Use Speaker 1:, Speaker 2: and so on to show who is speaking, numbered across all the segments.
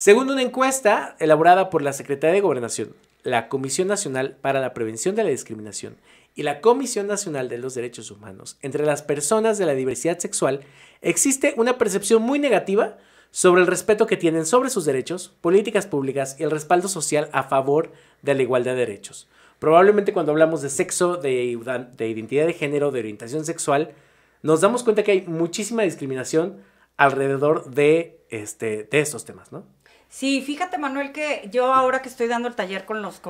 Speaker 1: Según una encuesta elaborada por la Secretaría de Gobernación, la Comisión Nacional para la Prevención de la Discriminación y la Comisión Nacional de los Derechos Humanos, entre las personas de la diversidad sexual, existe una percepción muy negativa sobre el respeto que tienen sobre sus derechos, políticas públicas y el respaldo social a favor de la igualdad de derechos. Probablemente cuando hablamos de sexo, de identidad de género, de orientación sexual, nos damos cuenta que hay muchísima discriminación alrededor de estos temas, ¿no?
Speaker 2: Sí, fíjate, Manuel, que yo ahora que estoy dando el taller con los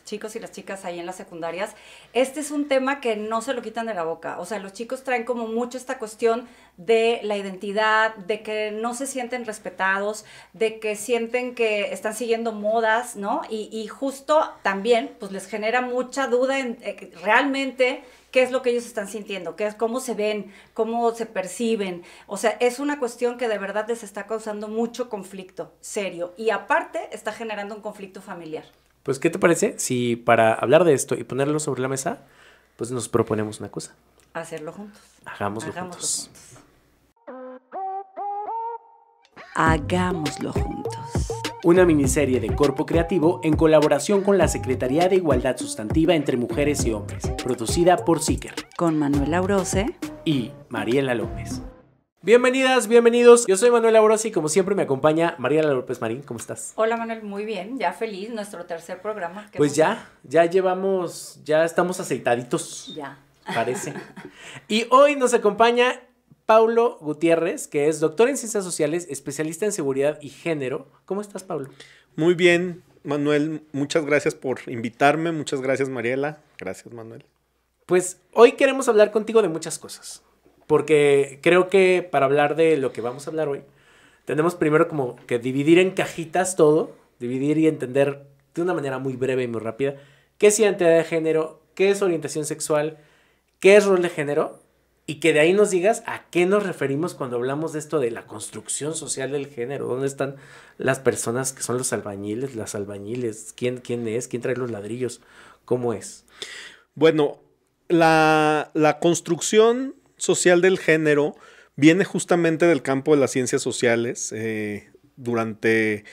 Speaker 2: chicos y las chicas ahí en las secundarias, este es un tema que no se lo quitan de la boca. O sea, los chicos traen como mucho esta cuestión de la identidad, de que no se sienten respetados, de que sienten que están siguiendo modas, ¿no? Y justo también, pues les genera mucha duda en realmente qué es lo que ellos están sintiendo, qué es, cómo se ven, cómo se perciben. O sea, es una cuestión que de verdad les está causando mucho conflicto serio y aparte está generando un conflicto familiar.
Speaker 1: Pues, ¿qué te parece si para hablar de esto y ponerlo sobre la mesa, pues nos proponemos una cosa?
Speaker 2: Hacerlo juntos.
Speaker 1: Hagámoslo juntos.
Speaker 2: Hagámoslo juntos.
Speaker 1: Una miniserie de Corpo Creativo en colaboración con la Secretaría de Igualdad Sustantiva entre Mujeres y Hombres, producida por Seeker.
Speaker 2: Con Manuel Aurose
Speaker 1: y Mariela López. Bienvenidas, bienvenidos. Yo soy Manuel Aurose y como siempre me acompaña Mariela López Marín. ¿Cómo estás?
Speaker 2: Hola Manuel, muy bien, ya feliz, nuestro tercer programa.
Speaker 1: Pues ya estamos aceitaditos.
Speaker 2: Ya.
Speaker 1: Parece. Y hoy nos acompaña Paulo Gutiérrez, que es doctor en Ciencias Sociales, especialista en Seguridad y Género. ¿Cómo estás, Paulo?
Speaker 3: Muy bien, Manuel. Muchas gracias por invitarme. Muchas gracias, Mariela. Gracias, Manuel.
Speaker 1: Pues hoy queremos hablar contigo de muchas cosas, porque creo que para hablar de lo que vamos a hablar hoy, tenemos primero como que dividir en cajitas todo, dividir y entender de una manera muy breve y muy rápida qué es identidad de género, qué es orientación sexual, qué es rol de género, y que de ahí nos digas a qué nos referimos cuando hablamos de esto de la construcción social del género. ¿Dónde están las personas que son los albañiles, las albañiles? ¿Quién es? ¿Quién trae los ladrillos? ¿Cómo es?
Speaker 3: Bueno, la construcción social del género viene justamente del campo de las ciencias sociales. Durante,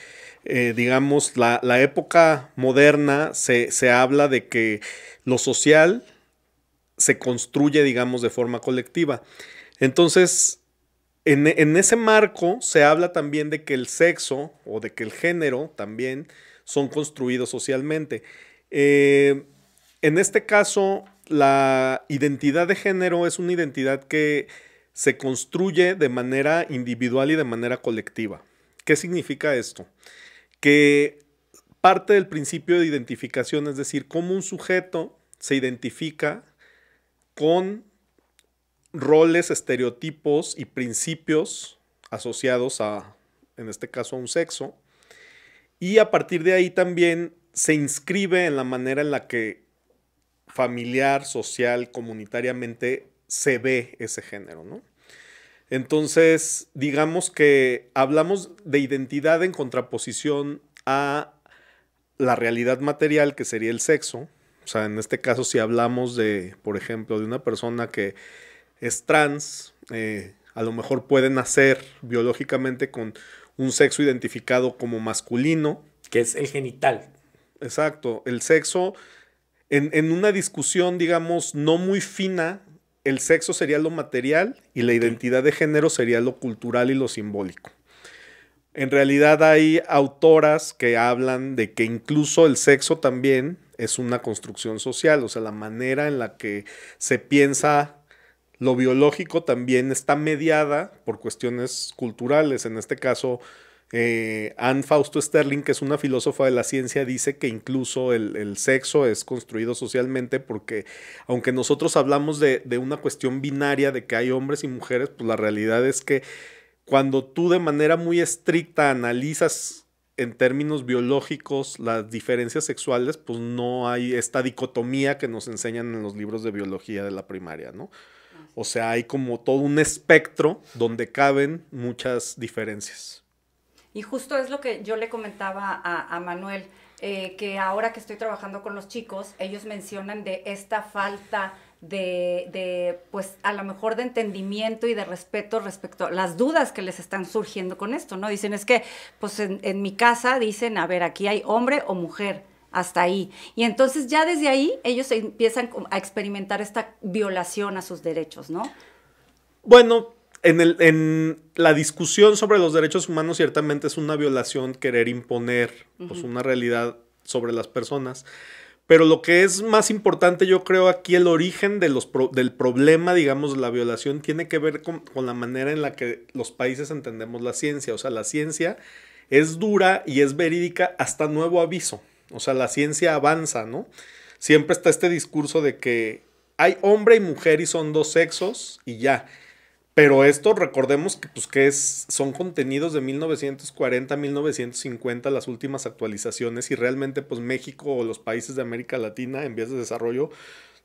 Speaker 3: digamos, la época moderna se habla de que lo social se construye, digamos, de forma colectiva. Entonces, en ese marco se habla también de que el sexo o de que el género también son construidos socialmente. En este caso, la identidad de género es una identidad que se construye de manera individual y de manera colectiva. ¿Qué significa esto? Que parte del principio de identificación, es decir, cómo un sujeto se identifica con roles, estereotipos y principios asociados a, en este caso, a un sexo. Y a partir de ahí también se inscribe en la manera en la que familiar, social, comunitariamente se ve ese género, ¿no? Entonces, digamos que hablamos de identidad en contraposición a la realidad material, que sería el sexo. O sea, en este caso, si hablamos de, por ejemplo, de una persona que es trans, a lo mejor puede nacer biológicamente con un sexo identificado como masculino.
Speaker 1: Que es el genital.
Speaker 3: Exacto. El sexo, en una discusión, digamos, no muy fina, el sexo sería lo material y la identidad de género sería lo cultural y lo simbólico. En realidad hay autoras que hablan de que incluso el sexo también es una construcción social, o sea, la manera en la que se piensa lo biológico también está mediada por cuestiones culturales. En este caso, Anne Fausto Sterling, que es una filósofa de la ciencia, dice que incluso el sexo es construido socialmente porque aunque nosotros hablamos de una cuestión binaria de que hay hombres y mujeres, pues la realidad es que cuando tú de manera muy estricta analizas en términos biológicos las diferencias sexuales, pues no hay esta dicotomía que nos enseñan en los libros de biología de la primaria, ¿no? O sea, hay como todo un espectro donde caben muchas diferencias.
Speaker 2: Y justo es lo que yo le comentaba a Manuel, que ahora que estoy trabajando con los chicos, ellos mencionan de esta falta pues a lo mejor de entendimiento y de respeto respecto a las dudas que les están surgiendo con esto, ¿no? Dicen, es que, pues en mi casa dicen, a ver, aquí hay hombre o mujer, hasta ahí. Y entonces ya desde ahí ellos empiezan a experimentar esta violación a sus derechos, ¿no?
Speaker 3: Bueno, en la discusión sobre los derechos humanos ciertamente es una violación querer imponer pues, una realidad sobre las personas. Pero lo que es más importante, yo creo, aquí el origen de del problema, digamos, de la violación, tiene que ver con la manera en la que los países entendemos la ciencia. O sea, la ciencia es dura y es verídica hasta nuevo aviso. O sea, la ciencia avanza, ¿no? Siempre está este discurso de que hay hombre y mujer y son dos sexos y ya. Pero esto recordemos que, pues, son contenidos de 1940, 1950, las últimas actualizaciones, y realmente pues México o los países de América Latina en vías de desarrollo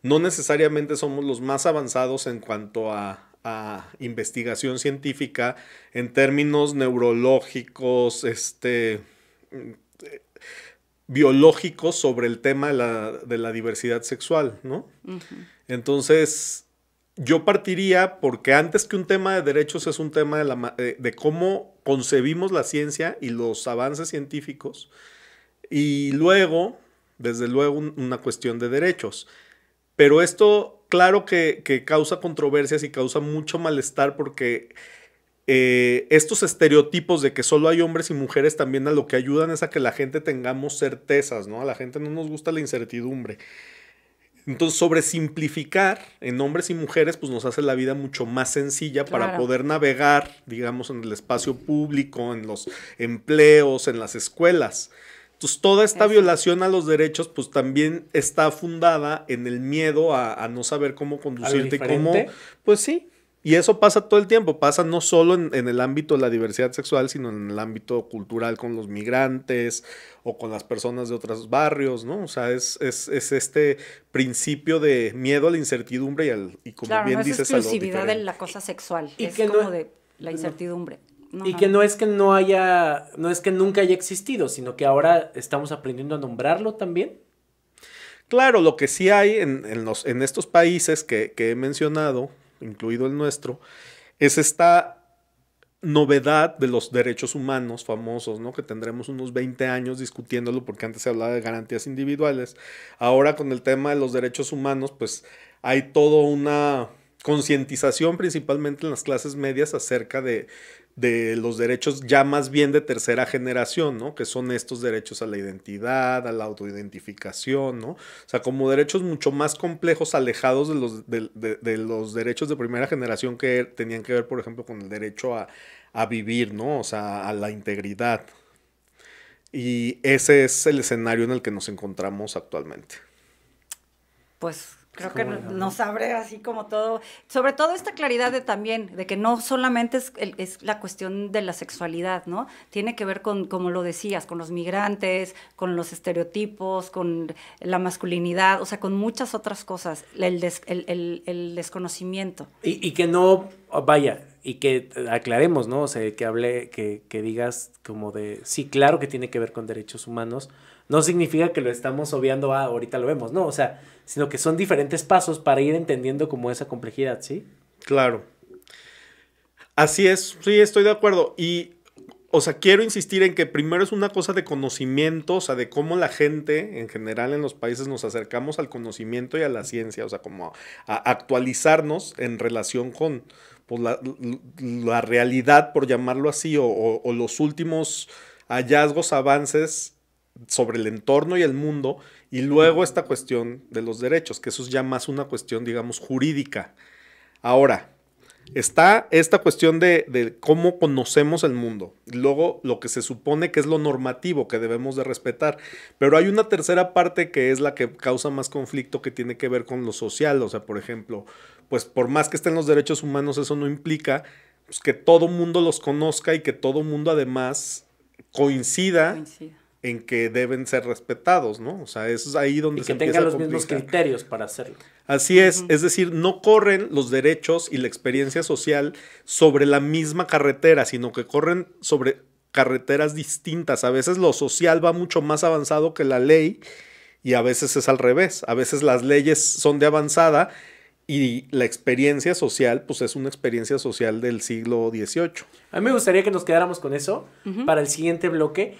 Speaker 3: no necesariamente somos los más avanzados en cuanto a investigación científica en términos neurológicos, biológicos sobre el tema de la diversidad sexual, ¿no? Uh-huh. Entonces, yo partiría porque antes que un tema de derechos es un tema de cómo concebimos la ciencia y los avances científicos, y luego, desde luego, una cuestión de derechos. Pero esto, claro que causa controversias y causa mucho malestar porque estos estereotipos de que solo hay hombres y mujeres también a lo que ayudan es a que la gente tengamos certezas, ¿no? A la gente no nos gusta la incertidumbre. Entonces, sobresimplificar en hombres y mujeres pues nos hace la vida mucho más sencilla para poder navegar, digamos, en el espacio público, en los empleos, en las escuelas. Entonces, toda esta violación a los derechos pues también está fundada en el miedo a no saber cómo conducirte y cómo... Pues sí. Y eso pasa todo el tiempo, pasa no solo en el ámbito de la diversidad sexual, sino en el ámbito cultural con los migrantes o con las personas de otros barrios, ¿no? O sea, es este principio de miedo a la incertidumbre y como bien dices,
Speaker 2: a lo diferente. Exclusividad de la cosa sexual, y es que como de la incertidumbre.
Speaker 1: Que no es que no es que nunca haya existido, sino que ahora estamos aprendiendo a nombrarlo también.
Speaker 3: Claro, lo que sí hay en estos países que he mencionado, incluido el nuestro, es esta novedad de los derechos humanos famosos, ¿no? Que tendremos unos 20 años discutiéndolo porque antes se hablaba de garantías individuales. Ahora con el tema de los derechos humanos, pues hay toda una concientización principalmente en las clases medias acerca de los derechos ya más bien de tercera generación, ¿no? Que son estos derechos a la identidad, a la autoidentificación, ¿no? O sea, como derechos mucho más complejos, alejados de los derechos de primera generación que tenían que ver, por ejemplo, con el derecho a vivir, ¿no? O sea, a la integridad. Y ese es el escenario en el que nos encontramos actualmente.
Speaker 2: Pues... creo que nos abre así como todo, sobre todo esta claridad de que no solamente es la cuestión de la sexualidad, ¿no? Tiene que ver con, como lo decías, con los migrantes, con los estereotipos, con la masculinidad, o sea, con muchas otras cosas, el desconocimiento.
Speaker 1: Y que no, vaya, y que aclaremos, ¿no? O sea, que digas como de, sí, claro que tiene que ver con derechos humanos, no significa que lo estamos obviando, ahorita lo vemos, ¿no? O sea, sino que son diferentes pasos para ir entendiendo como esa complejidad, ¿sí?
Speaker 3: Claro. Así es, sí, estoy de acuerdo. Y, o sea, quiero insistir en que primero es una cosa de conocimiento, o sea, de cómo la gente en general en los países nos acercamos al conocimiento y a la ciencia, o sea, como a actualizarnos en relación con pues, la realidad, por llamarlo así, o los últimos hallazgos, avances sobre el entorno y el mundo, y luego esta cuestión de los derechos, que eso es ya más una cuestión, digamos, jurídica. Ahora, está esta cuestión de cómo conocemos el mundo, y luego lo que se supone que es lo normativo que debemos de respetar, pero hay una tercera parte que es la que causa más conflicto, que tiene que ver con lo social. O sea, por ejemplo, pues por más que estén los derechos humanos, eso no implica pues, que todo mundo los conozca y que todo mundo además coincida en que deben ser respetados, ¿no? O sea, eso es ahí donde se empieza a complicar.
Speaker 1: Y que tengan los mismos criterios para hacerlo.
Speaker 3: Así es, es decir, no corren los derechos y la experiencia social sobre la misma carretera, sino que corren sobre carreteras distintas. A veces lo social va mucho más avanzado que la ley y a veces es al revés. A veces las leyes son de avanzada Y la experiencia social, pues es una experiencia social del siglo XVIII.
Speaker 1: A mí me gustaría que nos quedáramos con eso para el siguiente bloque.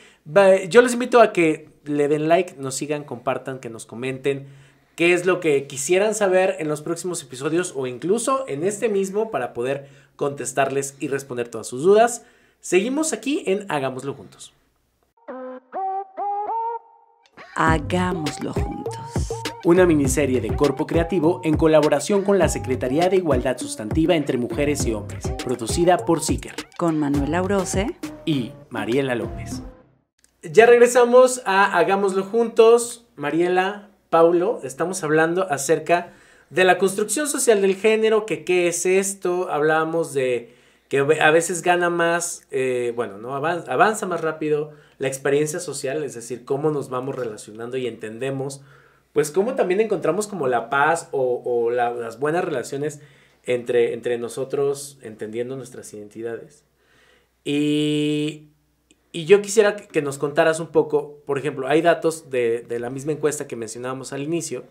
Speaker 1: Yo les invito a que le den like, nos sigan, compartan, que nos comenten qué es lo que quisieran saber en los próximos episodios o incluso en este mismo para poder contestarles y responder todas sus dudas. Seguimos aquí en Hagámoslo Juntos.
Speaker 2: Hagámoslo juntos.
Speaker 1: Una miniserie de Corpo Creativo en colaboración con la Secretaría de Igualdad Sustantiva entre Mujeres y Hombres, producida por Seeker.
Speaker 2: Con Manuel Aurose
Speaker 1: y Mariela López. Ya regresamos a Hagámoslo Juntos. Mariela, Paulo, estamos hablando acerca de la construcción social del género, que qué es esto. Hablábamos de que a veces gana más, avanza más rápido la experiencia social, es decir, cómo nos vamos relacionando y entendemos, pues cómo también encontramos como la paz o las buenas relaciones entre nosotros, entendiendo nuestras identidades. Y yo quisiera que nos contaras un poco, por ejemplo, hay datos de la misma encuesta que mencionábamos al inicio.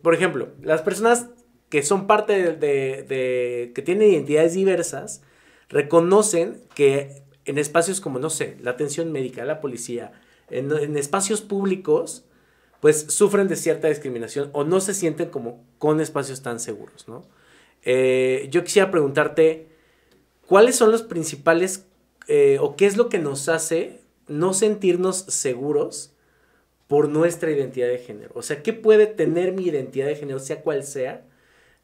Speaker 1: Por ejemplo, las personas que son parte que tienen identidades diversas, reconocen que en espacios como, no sé, la atención médica, la policía, en espacios públicos, pues sufren de cierta discriminación o no se sienten como con espacios tan seguros, ¿no? Yo quisiera preguntarte, ¿cuáles son los principales o qué es lo que nos hace no sentirnos seguros por nuestra identidad de género? O sea, ¿qué puede tener mi identidad de género, sea cual sea,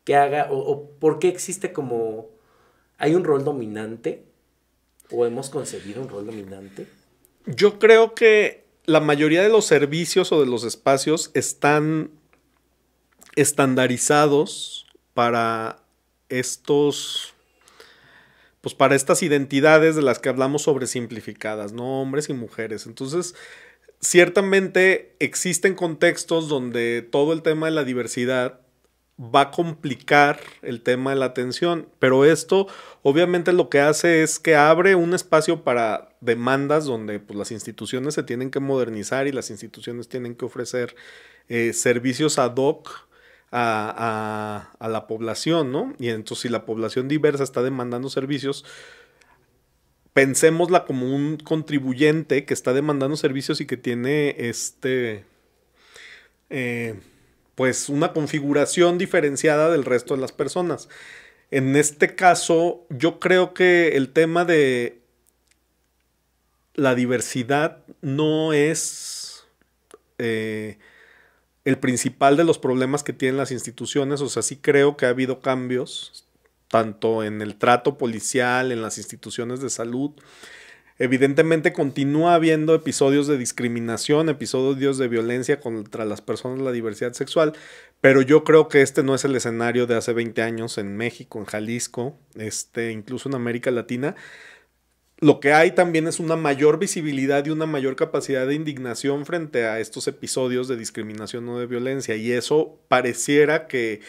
Speaker 1: que haga, o por qué existe como, hay un rol dominante, o hemos concebido un rol dominante?
Speaker 3: Yo creo que la mayoría de los servicios o de los espacios están estandarizados para para estas identidades de las que hablamos sobresimplificadas, ¿no? Hombres y mujeres. Entonces, ciertamente existen contextos donde todo el tema de la diversidad va a complicar el tema de la atención, pero esto obviamente lo que hace es que abre un espacio para demandas donde pues, las instituciones se tienen que modernizar y las instituciones tienen que ofrecer servicios ad hoc a la población, ¿no? Y entonces si la población diversa está demandando servicios, pensémosla como un contribuyente que está demandando servicios y que tiene pues una configuración diferenciada del resto de las personas. En este caso, yo creo que el tema de la diversidad no es el principal de los problemas que tienen las instituciones. O sea, sí creo que ha habido cambios, tanto en el trato policial, en las instituciones de salud. Evidentemente continúa habiendo episodios de discriminación, episodios de violencia contra las personas de la diversidad sexual, pero yo creo que este no es el escenario de hace 20 años en México, en Jalisco, incluso en América Latina. Lo que hay también es una mayor visibilidad y una mayor capacidad de indignación frente a estos episodios de discriminación o de violencia, y eso pareciera que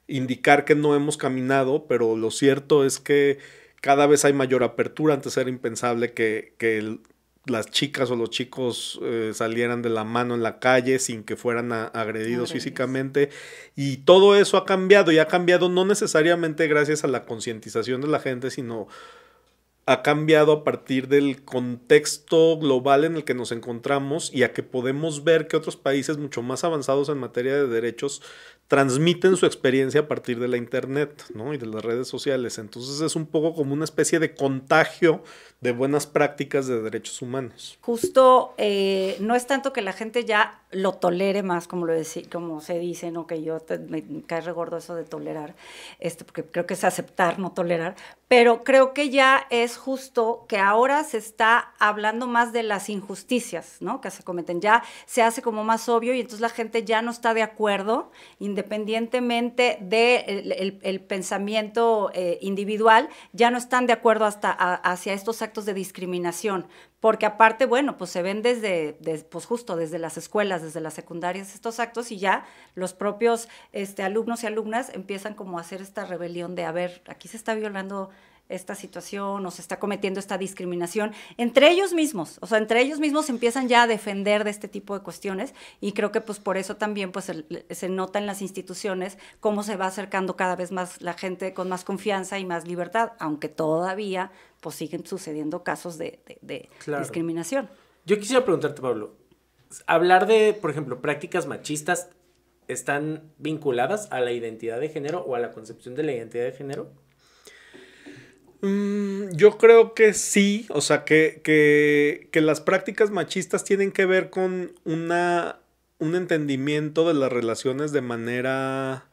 Speaker 3: indicar que no hemos caminado, pero lo cierto es que cada vez hay mayor apertura. Antes era impensable que las chicas o los chicos salieran de la mano en la calle sin que fueran agredidos físicamente. Y todo eso ha cambiado, y ha cambiado no necesariamente gracias a la concientización de la gente, sino ha cambiado a partir del contexto global en el que nos encontramos y a que podemos ver que otros países mucho más avanzados en materia de derechos transmiten su experiencia a partir de la internet, ¿no? Y de las redes sociales. Entonces es un poco como una especie de contagio de buenas prácticas de derechos humanos.
Speaker 2: Justo, no es tanto que la gente ya lo tolere más, como se dice, ¿no? Que me cae regordo eso de tolerar, porque creo que es aceptar, no tolerar, pero creo que ya es justo que ahora se está hablando más de las injusticias, ¿no? Que se cometen, ya se hace como más obvio, y entonces la gente ya no está de acuerdo, independientemente del pensamiento individual, ya no están de acuerdo hacia estos actos de discriminación, porque aparte, bueno, pues se ven pues justo desde las escuelas, desde las secundarias, estos actos, y ya los propios alumnos y alumnas empiezan como a hacer esta rebelión de, a ver, aquí se está violando esta situación o se está cometiendo esta discriminación entre ellos mismos. O sea, entre ellos mismos empiezan ya a defender de este tipo de cuestiones y creo que pues por eso también pues se nota en las instituciones cómo se va acercando cada vez más la gente con más confianza y más libertad, aunque todavía pues siguen sucediendo casos de
Speaker 1: Claro.
Speaker 2: discriminación.
Speaker 1: Yo quisiera preguntarte, Pablo, hablar de, por ejemplo, prácticas machistas, ¿están vinculadas a la identidad de género o a la concepción de la identidad de género?
Speaker 3: Yo creo que sí, o sea, que las prácticas machistas tienen que ver con un entendimiento de las relaciones de manera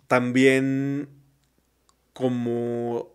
Speaker 3: también como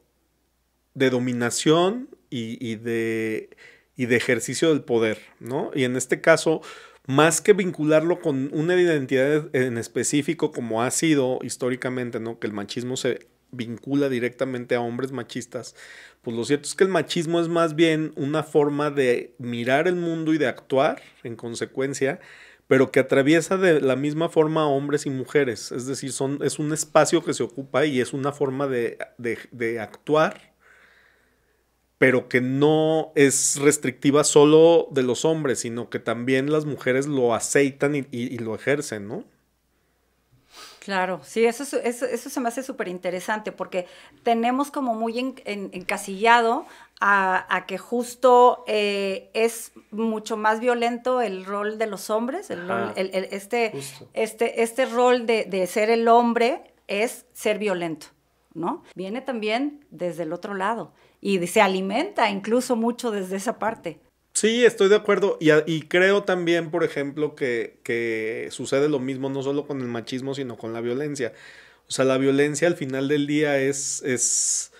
Speaker 3: de dominación y de ejercicio del poder, ¿no? Y en este caso, más que vincularlo con una identidad en específico como ha sido históricamente, ¿no? Que el machismo se vincula directamente a hombres machistas, pues lo cierto es que el machismo es más bien una forma de mirar el mundo y de actuar en consecuencia, pero que atraviesa de la misma forma a hombres y mujeres, es decir, es un espacio que se ocupa y es una forma de actuar, pero que no es restrictiva solo de los hombres, sino que también las mujeres lo aceitan y lo ejercen, ¿no?
Speaker 2: Claro, sí, eso se me hace súper interesante porque tenemos como muy encasillado a que justo es mucho más violento el rol de los hombres, este rol de ser el hombre es ser violento, ¿no? Viene también desde el otro lado y se alimenta incluso mucho desde esa parte.
Speaker 3: Sí, estoy de acuerdo y creo también, por ejemplo, que sucede lo mismo no solo con el machismo, sino con la violencia. O sea, la violencia al final del día es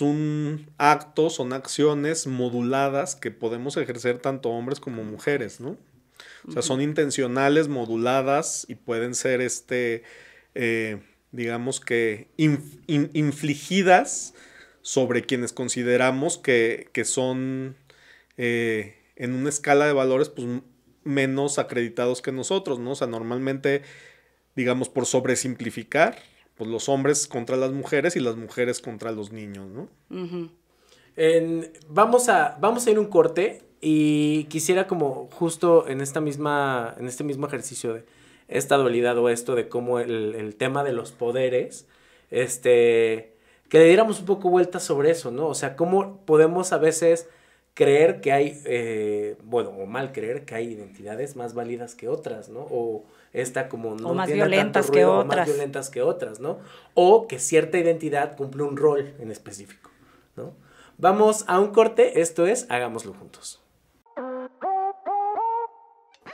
Speaker 3: un acto, son acciones moduladas que podemos ejercer tanto hombres como mujeres, ¿no? O sea, son intencionales, moduladas y pueden ser, digamos que, infligidas sobre quienes consideramos que son en una escala de valores pues menos acreditados que nosotros, ¿no? O sea, normalmente, digamos, por sobresimplificar, pues los hombres contra las mujeres y las mujeres contra los niños, ¿no?
Speaker 2: Uh-huh.
Speaker 1: Vamos a ir un corte y quisiera como justo en este mismo ejercicio de esta dualidad o esto de cómo el tema de los poderes, que le diéramos un poco vuelta sobre eso, ¿no? O sea, cómo podemos a veces creer que hay, o mal creer que hay identidades más válidas que otras, ¿no? O esta como no
Speaker 2: o más
Speaker 1: tiene
Speaker 2: violentas
Speaker 1: tanto ruido,
Speaker 2: que
Speaker 1: o
Speaker 2: otras.
Speaker 1: más violentas que otras, ¿no? O que cierta identidad cumple un rol en específico, ¿no? Vamos a un corte, esto es Hagámoslo Juntos.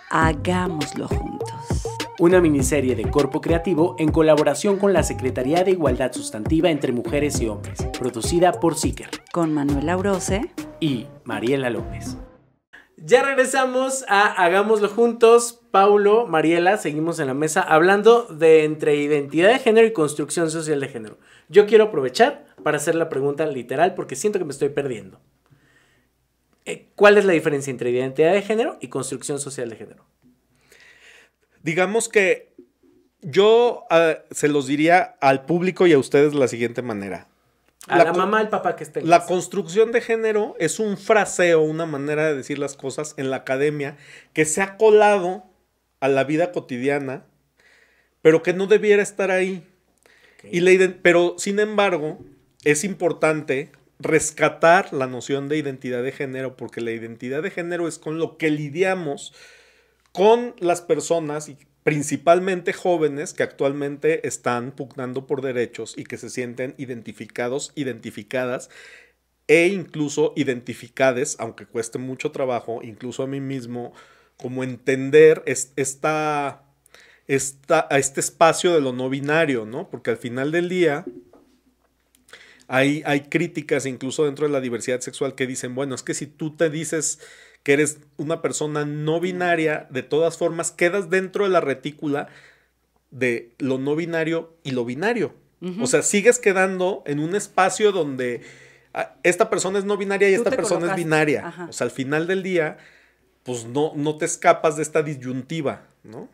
Speaker 2: Hagámoslo juntos.
Speaker 1: Una miniserie de Corpo Creativo en colaboración con la Secretaría de Igualdad Sustantiva entre Mujeres y Hombres, producida por Seeker.
Speaker 2: Con Manuel Aurose
Speaker 1: y Mariela López. Ya regresamos a Hagámoslo Juntos. Paulo, Mariela, seguimos en la mesa hablando de entre identidad de género y construcción social de género. Yo quiero aprovechar para hacer la pregunta literal porque siento que me estoy perdiendo. ¿Cuál es la diferencia entre identidad de género y construcción social de género?
Speaker 3: Digamos que yo se los diría al público y a ustedes de la siguiente manera.
Speaker 1: A la mamá, al papá que esté en
Speaker 3: La
Speaker 1: casa.
Speaker 3: construcción de género es un fraseo, una manera de decir las cosas en la academia que se ha colado a la vida cotidiana, pero que no debiera estar ahí. Okay. Pero, sin embargo, es importante rescatar la noción de identidad de género, porque la identidad de género es con lo que lidiamos con las personas y principalmente jóvenes que actualmente están pugnando por derechos y que se sienten identificados, identificadas e incluso identificades, aunque cueste mucho trabajo, incluso a mí mismo, como entender este espacio de lo no binario, ¿no? Porque al final del día hay críticas incluso dentro de la diversidad sexual que dicen, bueno, es que si tú te dices que eres una persona no binaria, de todas formas quedas dentro de la retícula de lo no binario y lo binario. Uh-huh. O sea, sigues quedando en un espacio donde esta persona es no binaria y esta persona es binaria. Ajá. O sea, al final del día, pues no te escapas de esta disyuntiva, ¿no?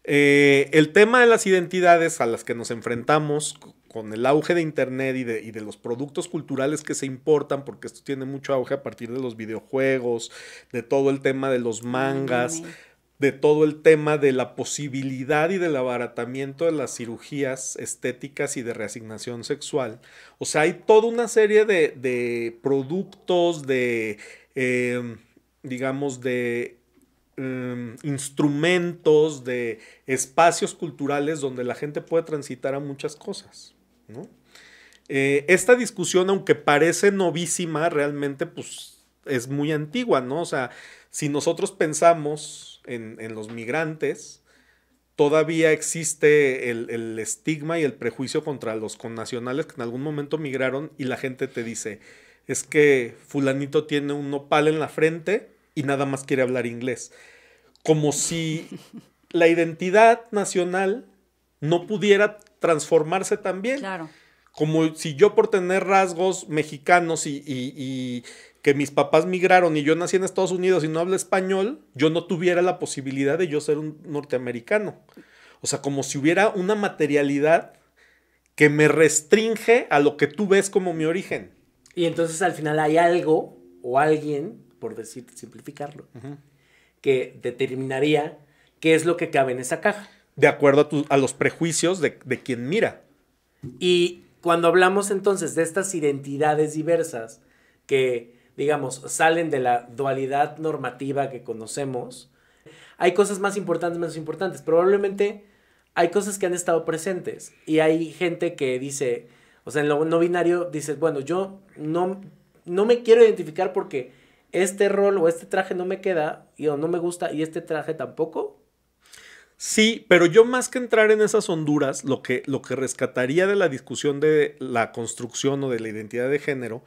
Speaker 3: El tema de las identidades a las que nos enfrentamos con el auge de internet y de los productos culturales que se importan, porque esto tiene mucho auge a partir de los videojuegos, de todo el tema de los mangas, de todo el tema de la posibilidad y del abaratamiento de las cirugías estéticas y de reasignación sexual. O sea, hay toda una serie de productos, digamos, de instrumentos, de espacios culturales donde la gente puede transitar a muchas cosas, ¿no? Esta discusión, aunque parece novísima, realmente pues es muy antigua, ¿no? O sea, si nosotros pensamos en los migrantes, todavía existe el estigma y el prejuicio contra los connacionales que en algún momento migraron y la gente te dice, es que fulanito tiene un nopal en la frente y nada más quiere hablar inglés. Como si la identidad nacional no pudiera transformarse también.
Speaker 2: Claro.
Speaker 3: Como si yo por tener rasgos mexicanos y que mis papás migraron y yo nací en Estados Unidos y no hablo español, yo no tuviera la posibilidad de yo ser un norteamericano. O sea, como si hubiera una materialidad que me restringe a lo que tú ves como mi origen.
Speaker 1: Y entonces al final hay algo o alguien, por decir, simplificarlo, que determinaría qué es lo que cabe en esa caja.
Speaker 3: De acuerdo a los prejuicios de quien mira.
Speaker 1: Y cuando hablamos entonces de estas identidades diversas que, digamos, salen de la dualidad normativa que conocemos, hay cosas más importantes, menos importantes. Probablemente hay cosas que han estado presentes y hay gente que dice, o sea, en lo no binario dices, bueno, yo no me quiero identificar porque este rol o este traje no me queda o no me gusta y este traje tampoco.
Speaker 3: Sí, pero yo más que entrar en esas honduras, lo que rescataría de la discusión de la construcción o de la identidad de género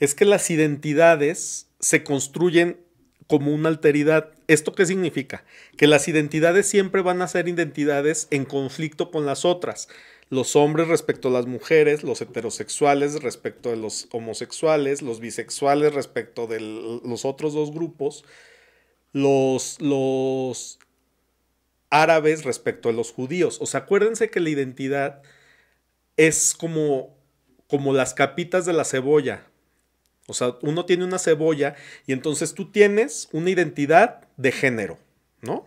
Speaker 3: es que las identidades se construyen como una alteridad. ¿Esto qué significa? Que las identidades siempre van a ser identidades en conflicto con las otras. Los hombres respecto a las mujeres, los heterosexuales respecto de los homosexuales, los bisexuales respecto de los otros dos grupos, los árabes respecto a los judíos. O sea, acuérdense que la identidad es como las capitas de la cebolla. O sea, uno tiene una cebolla y entonces tú tienes una identidad de género, ¿no?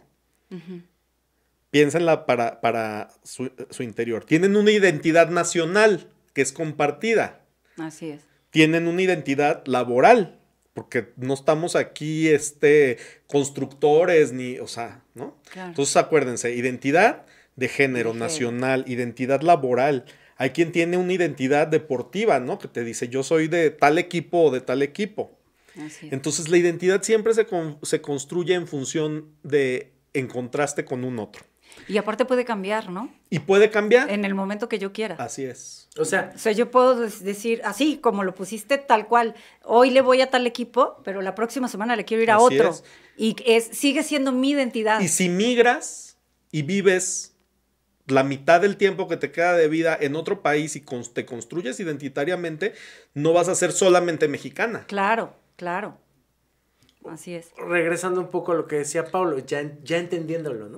Speaker 3: Piénsenla para su interior. Tienen una identidad nacional que es compartida.
Speaker 2: Así es.
Speaker 3: Tienen una identidad laboral, porque no estamos aquí constructores ni, o sea, ¿no? Claro. Entonces acuérdense, identidad de género nacional, identidad laboral. Hay quien tiene una identidad deportiva, ¿no? Que te dice, yo soy de tal equipo o de tal equipo.
Speaker 2: Así es.
Speaker 3: Entonces la identidad siempre se construye en función en contraste con un otro.
Speaker 2: Y aparte puede cambiar, ¿no?
Speaker 3: Y puede cambiar.
Speaker 2: En el momento que yo quiera.
Speaker 3: Así es.
Speaker 2: O sea, yo puedo decir, así como lo pusiste tal cual, hoy le voy a tal equipo, pero la próxima semana le quiero ir a otro. Es. Y sigue siendo mi identidad.
Speaker 3: Y si migras y vives la mitad del tiempo que te queda de vida en otro país y te construyes identitariamente, no vas a ser solamente mexicana.
Speaker 2: Claro, claro. Así es.
Speaker 1: Regresando un poco a lo que decía Pablo, ya entendiéndolo, ¿no?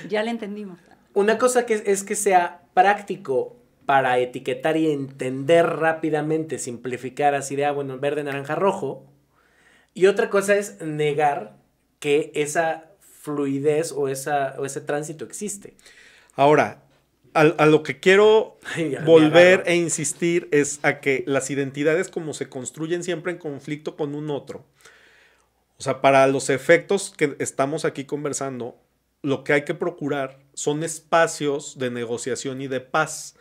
Speaker 2: Ya le entendimos.
Speaker 1: Una cosa es que sea práctico para etiquetar y entender rápidamente, simplificar así de, bueno, verde, naranja, rojo. Y otra cosa es negar que esa fluidez o ese tránsito existe. Ahora,
Speaker 3: a lo que quiero volver e insistir es a que las identidades como se construyen siempre en conflicto con un otro. O sea, para los efectos que estamos aquí conversando, lo que hay que procurar son espacios de negociación y de paz.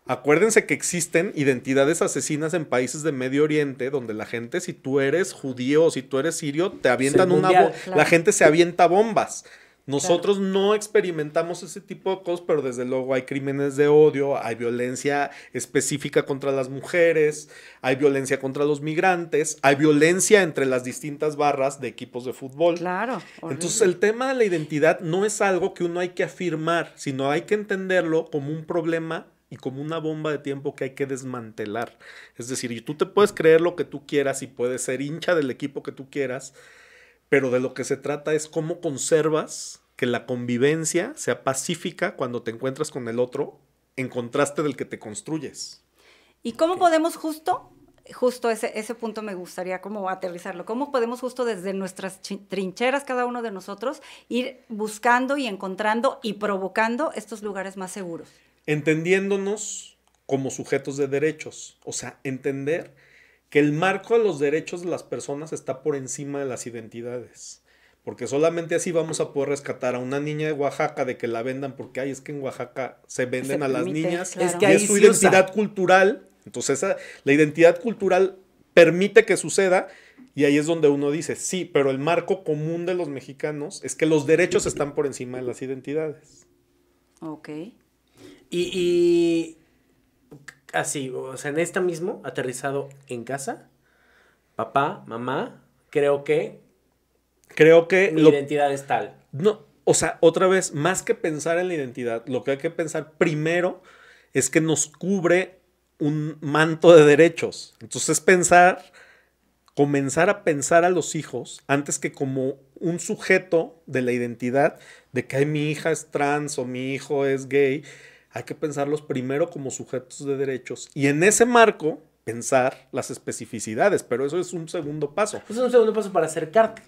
Speaker 3: Acuérdense que existen identidades asesinas en países de Medio Oriente donde la gente, si tú eres judío o si tú eres sirio, te avientan claro. La gente se avienta bombas. Nosotros no experimentamos ese tipo de cosas, pero desde luego hay crímenes de odio, hay violencia específica contra las mujeres, hay violencia contra los migrantes, hay violencia entre las distintas barras de equipos de fútbol.
Speaker 2: Claro.
Speaker 3: Horrible. Entonces el tema de la identidad no es algo que uno hay que afirmar, sino hay que entenderlo como un problema y como una bomba de tiempo que hay que desmantelar. Es decir, tú te puedes creer lo que tú quieras y puedes ser hincha del equipo que tú quieras, pero de lo que se trata es cómo conservas que la convivencia sea pacífica cuando te encuentras con el otro en contraste del que te construyes.
Speaker 2: ¿Y cómo podemos justo ese punto me gustaría como aterrizarlo? ¿Cómo podemos justo desde nuestras trincheras, cada uno de nosotros, ir buscando y encontrando y provocando estos lugares más seguros?
Speaker 3: Entendiéndonos como sujetos de derechos. O sea, entender que el marco de los derechos de las personas está por encima de las identidades. Porque solamente así vamos a poder rescatar a una niña de Oaxaca de que la vendan, porque es que en Oaxaca se venden a las niñas.
Speaker 2: Claro.
Speaker 1: Es que
Speaker 3: y
Speaker 1: ahí
Speaker 3: es su
Speaker 1: sí
Speaker 3: identidad cultural. Entonces la identidad cultural permite que suceda, y ahí es donde uno dice, sí, pero el marco común de los mexicanos es que los derechos están por encima de las identidades.
Speaker 2: Ok.
Speaker 1: Y así, o sea, en esta mismo, aterrizado en casa, papá, mamá, creo que mi identidad es tal.
Speaker 3: No, o sea, otra vez, más que pensar en la identidad, lo que hay que pensar primero es que nos cubre un manto de derechos. Entonces comenzar a pensar a los hijos antes que como un sujeto de la identidad, de que mi hija es trans o mi hijo es gay. Hay que pensarlos primero como sujetos de derechos y en ese marco pensar las especificidades, pero eso es un segundo paso.
Speaker 1: Es un segundo paso para acercarte.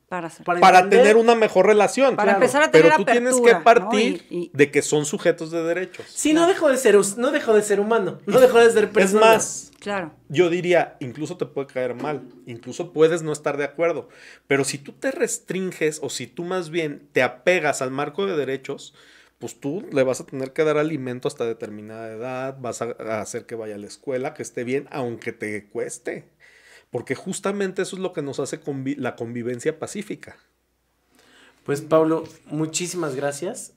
Speaker 3: Para tener una mejor relación.
Speaker 2: Para empezar a tener
Speaker 3: pero tú
Speaker 2: apertura,
Speaker 3: tienes que partir
Speaker 2: ¿no?
Speaker 3: de que son sujetos de derechos.
Speaker 1: Sí, no dejó de ser humano, no dejó de ser persona.
Speaker 3: Es más,
Speaker 2: claro,
Speaker 3: yo diría, incluso te puede caer mal, incluso puedes no estar de acuerdo, pero si tú te restringes o si tú más bien te apegas al marco de derechos, pues tú le vas a tener que dar alimento hasta determinada edad, vas a hacer que vaya a la escuela, que esté bien, aunque te cueste. Porque justamente eso es lo que nos hace la convivencia pacífica.
Speaker 1: Pues Pablo, muchísimas gracias.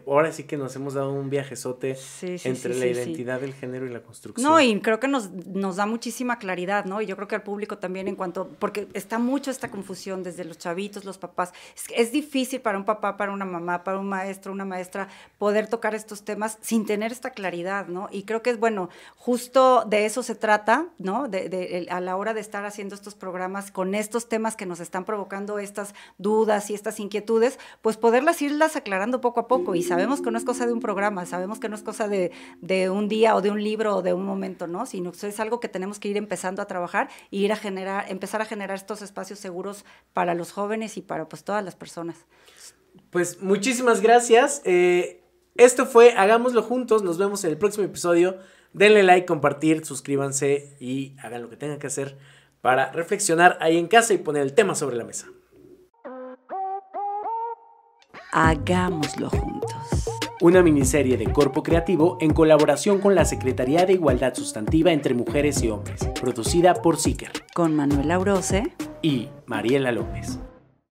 Speaker 1: Ahora sí que nos hemos dado un viajezote entre la identidad del género y la construcción.
Speaker 2: No, y creo que nos da muchísima claridad, ¿no? Y yo creo que al público también porque está mucho esta confusión desde los chavitos, los papás. Es difícil para un papá, para una mamá, para un maestro, una maestra, poder tocar estos temas sin tener esta claridad, ¿no? Y creo que es, bueno, justo de eso se trata, ¿no? A la hora de estar haciendo estos programas con estos temas que nos están provocando estas dudas y estas inquietudes, pues irlas aclarando poco a poco, y sabemos que no es cosa de un programa, sabemos que no es cosa de un día o de un libro o de un momento, ¿no? Sino que es algo que tenemos que ir empezando a trabajar y empezar a generar estos espacios seguros para los jóvenes y para pues todas las personas.
Speaker 1: Pues muchísimas gracias. Esto fue Hagámoslo Juntos. Nos vemos en el próximo episodio. Denle like, compartir, suscríbanse y hagan lo que tengan que hacer para reflexionar ahí en casa y poner el tema sobre la mesa.
Speaker 2: Hagámoslo juntos.
Speaker 1: Una miniserie de Corpo Creativo en colaboración con la Secretaría de Igualdad Sustantiva entre Mujeres y Hombres, producida por Seeker,
Speaker 2: con Manuel Aurose
Speaker 1: y Mariela López.